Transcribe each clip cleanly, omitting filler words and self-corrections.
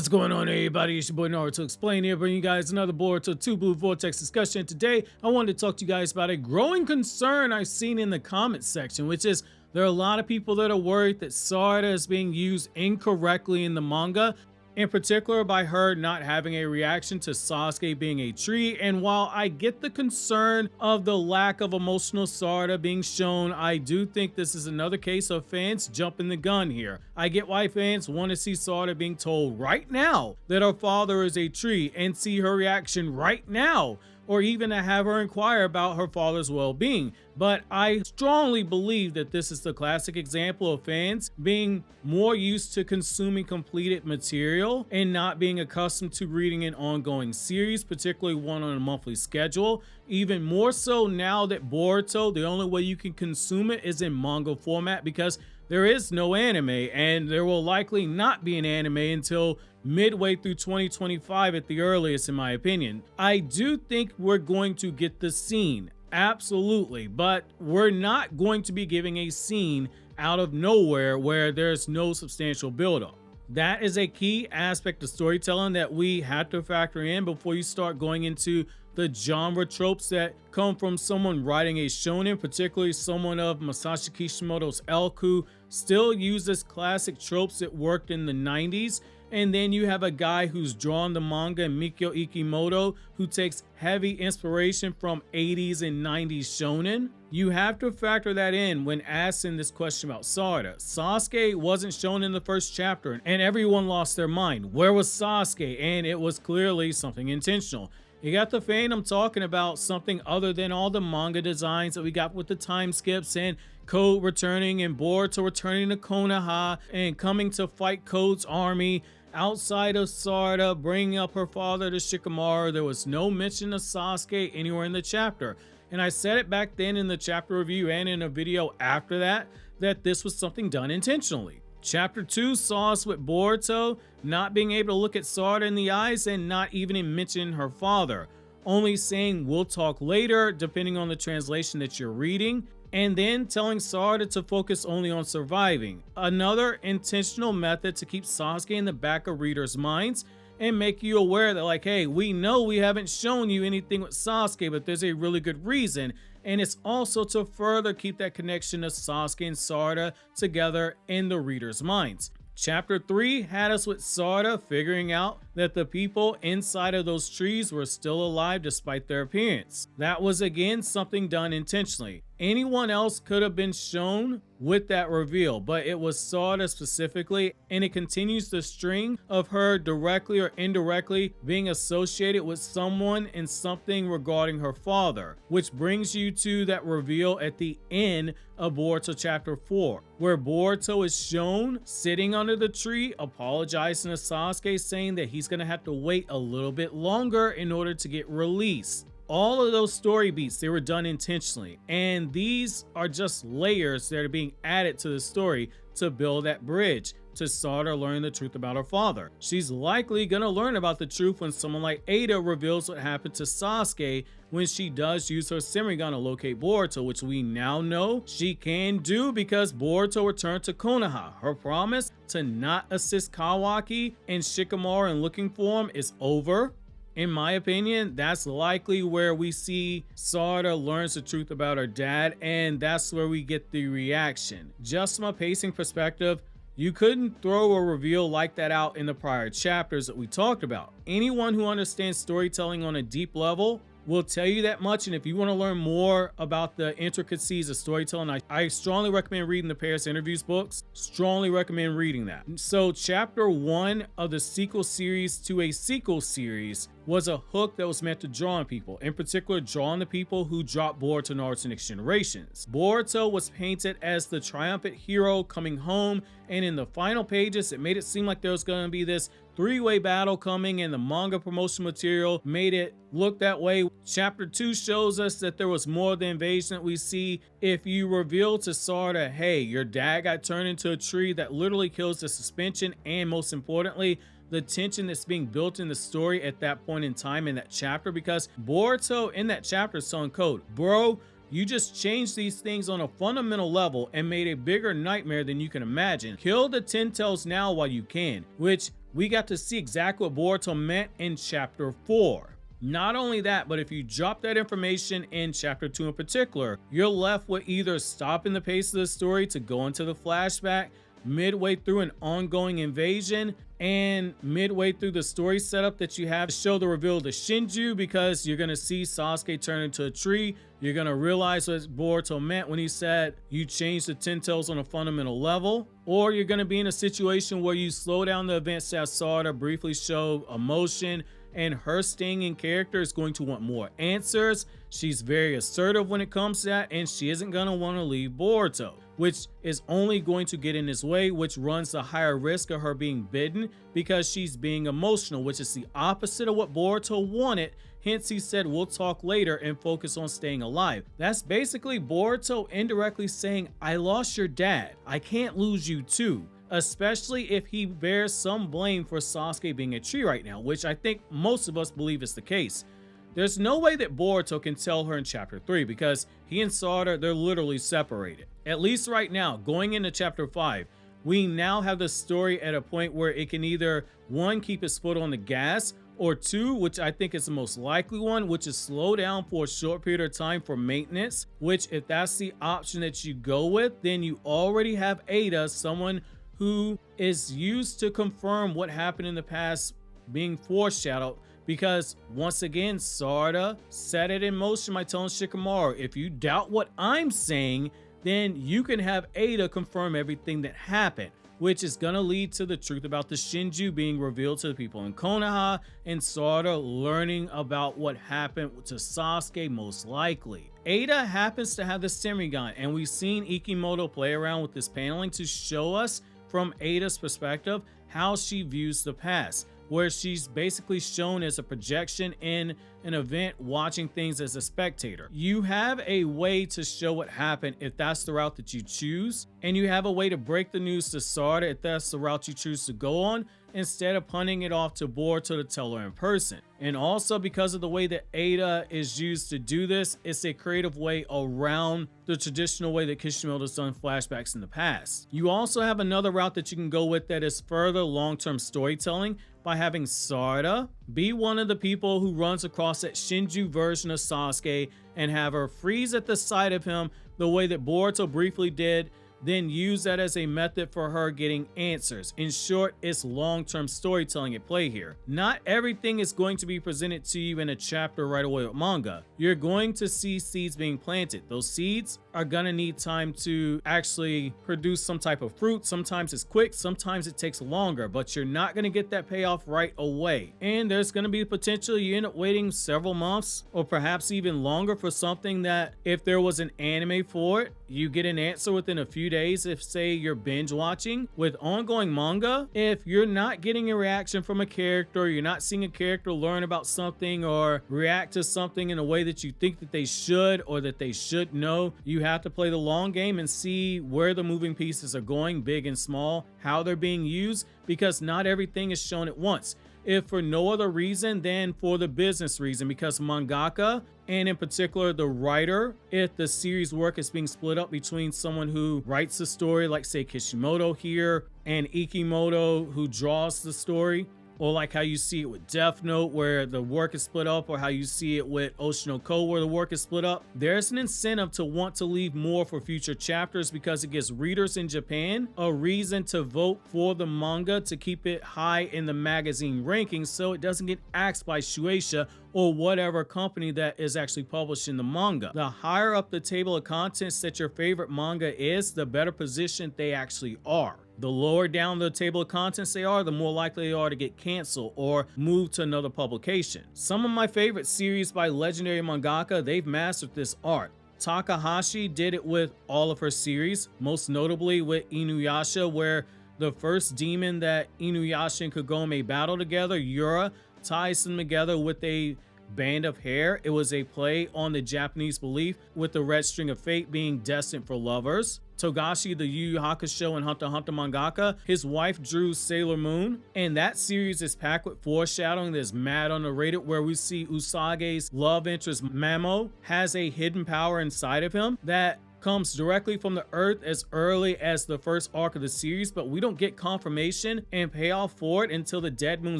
What's going on, everybody? It's your boy Naruto Explain here, bringing you guys another Boruto Two Blue Vortex discussion. Today, I wanted to talk to you guys about a growing concern I've seen in the comments section, which is there are a lot of people that are worried that Sarada is being used incorrectly in the manga, in particular by her not having a reaction to Sasuke being a tree. And while I get the concern of the lack of emotional Sarada being shown, I do think this is another case of fans jumping the gun here. I get why fans want to see Sarada being told right now that her father is a tree and see her reaction right now, or even to have her inquire about her father's well-being. But I strongly believe that this is the classic example of fans being more used to consuming completed material and not being accustomed to reading an ongoing series, particularly one on a monthly schedule. Even more so now that Boruto, the only way you can consume it is in manga format, because there is no anime, and there will likely not be an anime until midway through 2025 at the earliest, in my opinion. I do think we're going to get the scene, absolutely, but we're not going to be giving a scene out of nowhere where there's no substantial buildup. That is a key aspect of storytelling that we have to factor in before you start going into the genre tropes that come from someone writing a shonen, particularly someone of Masashi Kishimoto's ilk, who still uses classic tropes that worked in the 90s. And then you have a guy who's drawn the manga, Mikio Ikimoto, who takes heavy inspiration from 80s and 90s shonen. You have to factor that in when asking this question about Sarada. Sasuke wasn't shown in the first chapter, and everyone lost their mind. Where was Sasuke? And it was clearly something intentional. You got the fandom talking about something other than all the manga designs that we got with the time skips and Code returning and Boruto returning to Konoha and coming to fight Code's army. Outside of Sarada bringing up her father to Shikamaru, there was no mention of Sasuke anywhere in the chapter. And I said it back then in the chapter review and in a video after that, that this was something done intentionally. Chapter 2 saw us with Boruto not being able to look at Sarada in the eyes and not even mention her father, only saying we'll talk later depending on the translation that you're reading, and then telling Sarada to focus only on surviving. Another intentional method to keep Sasuke in the back of readers' minds and make you aware that, like, hey, we know we haven't shown you anything with Sasuke, but there's a really good reason. And it's also to further keep that connection of Sasuke and Sarada together in the readers' minds. Chapter 3 had us with Sarada figuring out that the people inside of those trees were still alive despite their appearance. That was again something done intentionally. Anyone else could have been shown with that reveal, but it was Sarada specifically, and it continues the string of her directly or indirectly being associated with someone and something regarding her father, which brings you to that reveal at the end of Boruto chapter 4, where Boruto is shown sitting under the tree apologizing to Sasuke, saying that he's gonna have to wait a little bit longer in order to get released. All of those story beats, they were done intentionally, and these are just layers that are being added to the story to build that bridge to Sarada learning the truth about her father. She's likely gonna learn about the truth when someone like Ada reveals what happened to Sasuke when she does use her Sharingan to locate Boruto, which we now know she can do because Boruto returned to Konoha. Her promise to not assist Kawaki and Shikamaru in looking for him is over. In my opinion, that's likely where we see Sarada learns the truth about her dad, and that's where we get the reaction. Just from a pacing perspective, you couldn't throw a reveal like that out in the prior chapters that we talked about. Anyone who understands storytelling on a deep level will tell you that much, and if you want to learn more about the intricacies of storytelling, I strongly recommend reading the Paris Interviews books. Strongly recommend reading that. So chapter 1 of the sequel series to a sequel series was a hook that was meant to draw on people, in particular drawing the people who dropped Boruto Naruto Next Generations. Boruto was painted as the triumphant hero coming home, and in the final pages it made it seem like there was going to be this three-way battle coming, and the manga promotion material made it look that way. Chapter 2 shows us that there was more of the invasion that we see. If you reveal to Sarada, hey, your dad got turned into a tree, that literally kills the suspension and, most importantly, the tension that's being built in the story at that point in time in that chapter, because Boruto in that chapter is telling Code, bro, you just changed these things on a fundamental level and made a bigger nightmare than you can imagine. Kill the Ten Tails now while you can, which we got to see exactly what Boruto meant in chapter 4. Not only that, but if you drop that information in chapter 2 in particular, you're left with either stopping the pace of the story to go into the flashback, midway through an ongoing invasion, and midway through the story setup that you have to show the reveal of the Shinju, because you're going to see Sasuke turn into a tree. You're going to realize what Boruto meant when he said you change the 10 tails on a fundamental level. Or you're going to be in a situation where you slow down the events to have Sarada briefly show emotion, and her staying in character is going to want more answers. She's very assertive when it comes to that, and she isn't going to want to leave Boruto, which is only going to get in his way, which runs the higher risk of her being bitten because she's being emotional, which is the opposite of what Boruto wanted. Hence, he said, we'll talk later and focus on staying alive. That's basically Boruto indirectly saying, I lost your dad. I can't lose you too. Especially if he bears some blame for Sasuke being a tree right now, which I think most of us believe is the case. There's no way that Boruto can tell her in chapter 3 because he and Sarada, they're literally separated. At least right now, going into chapter 5, we now have the story at a point where it can either, 1, keep its foot on the gas, or 2, which I think is the most likely one, which is slow down for a short period of time for maintenance, which if that's the option that you go with, then you already have Ada, someone who is used to confirm what happened in the past being foreshadowed, because once again, Sarada set it in motion by telling Shikamaru, if you doubt what I'm saying, then you can have Ada confirm everything that happened, which is going to lead to the truth about the Shinju being revealed to the people in Konoha, and Sarada learning about what happened to Sasuke most likely. Ada happens to have the Semigon, and we've seen Ikimoto play around with this paneling to show us from Ada's perspective how she views the past, where she's basically shown as a projection in an event, watching things as a spectator. You have a way to show what happened if that's the route that you choose, and you have a way to break the news to Sarada if that's the route you choose to go on, instead of punting it off to Boruto to tell her in person. And also, because of the way that Ada is used to do this, it's a creative way around the traditional way that Kishimoto's done flashbacks in the past. You also have another route that you can go with that is further long-term storytelling, by having Sarada be one of the people who runs across that Shinju version of Sasuke and have her freeze at the sight of him the way that Boruto briefly did, then use that as a method for her getting answers. In short, it's long-term storytelling at play here. Not everything is going to be presented to you in a chapter right away with manga. You're going to see seeds being planted. Those seeds are gonna need time to actually produce some type of fruit. Sometimes it's quick, sometimes it takes longer, but you're not gonna get that payoff right away. And there's gonna be the potential you end up waiting several months or perhaps even longer for something that, if there was an anime for it, you get an answer within a few days. If say you're binge watching with ongoing manga, if you're not getting a reaction from a character, you're not seeing a character learn about something or react to something in a way that you think that they should or that they should know, you have to play the long game and see where the moving pieces are going, big and small, how they're being used, because not everything is shown at once. If for no other reason than for the business reason, because mangaka, and in particular the writer, if the series work is being split up between someone who writes the story, like say Kishimoto here, and Ikimoto who draws the story, or like how you see it with Death Note where the work is split up, or how you see it with Oshinoko where the work is split up, there's an incentive to want to leave more for future chapters, because it gives readers in Japan a reason to vote for the manga to keep it high in the magazine rankings, so it doesn't get axed by Shueisha or whatever company that is actually publishing the manga. The higher up the table of contents that your favorite manga is, the better positioned they actually are. The lower down the table of contents they are, the more likely they are to get canceled or moved to another publication. Some of my favorite series by legendary mangaka, they've mastered this art. Takahashi did it with all of her series, most notably with Inuyasha, where the first demon that Inuyasha and Kagome battle together, Yura, ties them together with a band of hair. It was a play on the Japanese belief with the red string of fate being destined for lovers. Togashi, the Yu Yu Hakusho and Hunter x Hunter mangaka, his wife drew Sailor Moon, and that series is packed with foreshadowing that's mad underrated, where we see Usage's love interest Mamo has a hidden power inside of him that comes directly from the Earth as early as the first arc of the series, but we don't get confirmation and payoff for it until the Dead Moon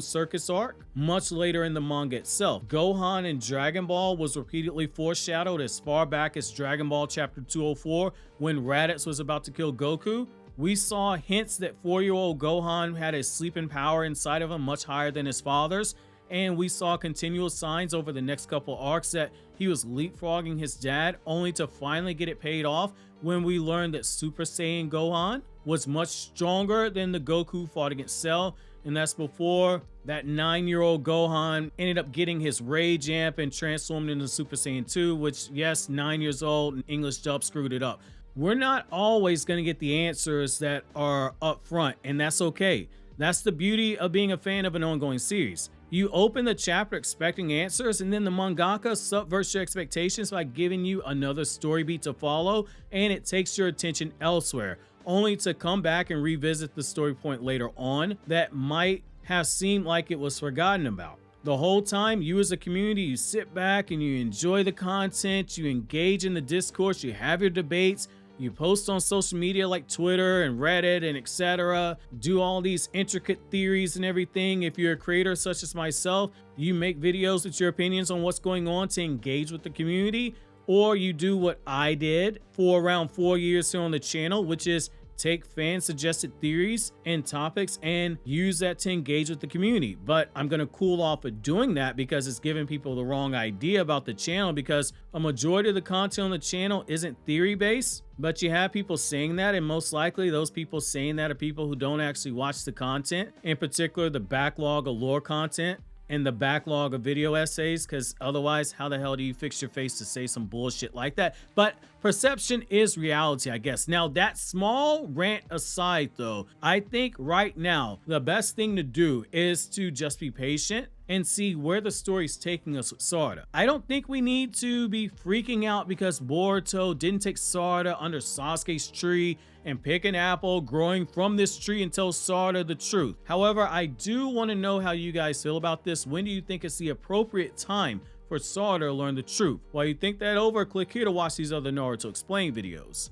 Circus arc, much later in the manga itself. Gohan in Dragon Ball was repeatedly foreshadowed as far back as Dragon Ball Chapter 204 when Raditz was about to kill Goku. We saw hints that 4-year-old Gohan had a sleeping power inside of him much higher than his father's, and we saw continual signs over the next couple arcs that he was leapfrogging his dad, only to finally get it paid off when we learned that Super Saiyan Gohan was much stronger than the Goku fought against Cell, and that's before that 9-year-old Gohan ended up getting his rage amp and transformed into Super Saiyan 2, which, yes, 9 years old and English dub screwed it up. We're not always going to get the answers that are up front, and that's okay. That's the beauty of being a fan of an ongoing series. You open the chapter expecting answers, and then the mangaka subverts your expectations by giving you another story beat to follow, and it takes your attention elsewhere, only to come back and revisit the story point later on that might have seemed like it was forgotten about. The whole time, you as a community, you sit back and you enjoy the content, you engage in the discourse, you have your debates, you post on social media like Twitter and Reddit and etc. Do all these intricate theories and everything. If you're a creator such as myself, you make videos with your opinions on what's going on to engage with the community, or you do what I did for around 4 years here on the channel, which is take fan suggested theories and topics and use that to engage with the community. But I'm going to cool off of doing that because it's giving people the wrong idea about the channel, because a majority of the content on the channel isn't theory based, but you have people saying that, and most likely those people saying that are people who don't actually watch the content, in particular the backlog of lore content and the backlog of video essays, because otherwise how the hell do you fix your face to say some bullshit like that? But perception is reality, I guess. Now, that small rant aside though, I think right now the best thing to do is to just be patient and see where the story's taking us with Sarada. I don't think we need to be freaking out because Boruto didn't take Sarada under Sasuke's tree and pick an apple growing from this tree and tell Sarada the truth. However, I do want to know how you guys feel about this. When do you think it's the appropriate time for Sarada to learn the truth? While you think that over, click here to watch these other Naruto Explained videos.